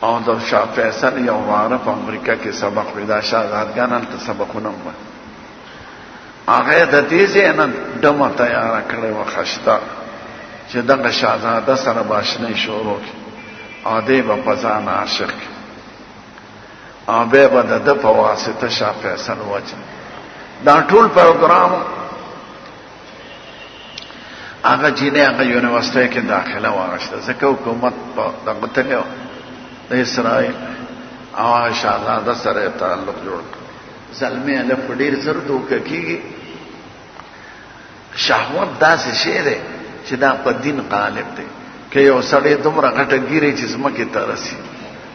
او د شاه فیصل یو واره په امریکا کې سبق پیدا شاګردان هلته سبقونه وو هغه د دې ځای نه دمه تیاره کړې وه خشته چې دغه شهزاده سره به اشنایي شروع کړي او دی به په ځان عاشق کړي او بیا به د ده په واسطه شاه فیصل وجني دا ټول پروګرام هغه جینۍ هغه یونیورسټۍ کې داخله واخیسته ځکه حکومت په دغه تللی و د اسرائیل او هغه شهزاده سره یې تعلق جوړ کړ زلمی هلک په ډېر زر دوکه کېږي شهوت داسې شی دی چې دا په دین غالب دی که یو سړی دومره غټه ګیرې چې ځمکې ته رسي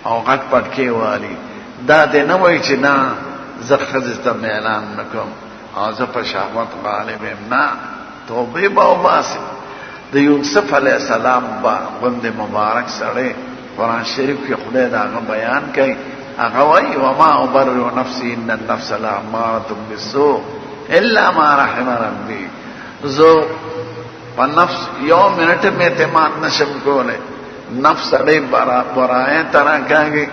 او غټ پټکې والي دا دی نه وایي چې نه زه ښځې ته میلان نه کوم او زه په شهوت غالب یم نه توبې به وباسي د یوسف علیه السلام به غوندې مبارک سړی قرآن شریف کې خدای د هغه بیان کوي هغه وایي وما ابرئ نفسي ان النفس لاماره بالسوء الا ما رحم ربي زه په نفس یو منټ مې اعتماد نشم کولی نفس سړی برایې ته راکاږي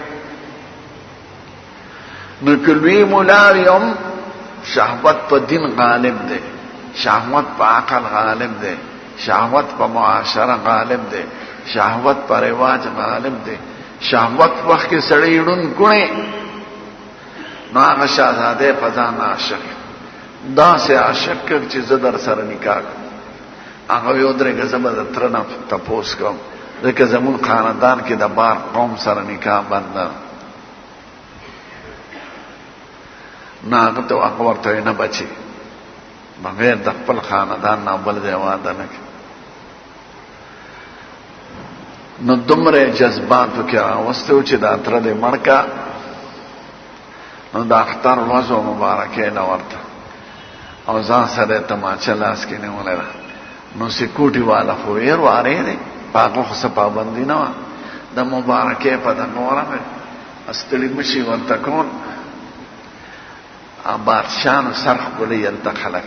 نو که لوی ملار یم شهوت په دین غالب دی شهوت په عقل غالب دی شهوت په معاشره غالب دی شهوت په رواج غالب دی شهوت وخت کې سړی ړوند کړي نو هغه شهزاده په ځان عاشق داسې عاشق کړ چې زه در سره نکاح کوم هغه یو درېږه زه به د تره نه تپوس کوم ځکه زمونږ خاندان کې د بار قوم سره نکاح بند ده نه هغه ته هغه ورته وایي نه بچي بغیر د خپل خاندان نه بل ځای واده نه کوي نو دومره جذباتو کې راوستی و چې دا تره دې مړ کا نو د اختر ورځ و مبارکۍ نه ورته او ځان سره یې تماچه لاس کې نیولې ده نو سکوټي والا خو ډېر وارې دی په هغه خو څه پابندي نه وه د مبارکۍ په دغه ورغی ستړي مشي ورته کول بادشاهانو سر ښکلوي هلته خلک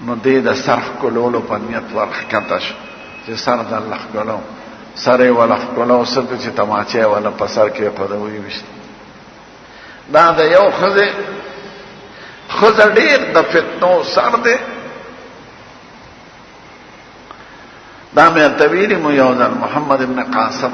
نو دی د سر ښکلولو په نیت ورښکته شو چې سر د الله ښکلو سر یې وله ښکلو څه چې تماچه یې وله په سر کې ایښوده ویویشت دا د یو ښځه ډېر د فتنو سر دی دا مې ورته ویلي مو یو ځل محمد ابن قاسم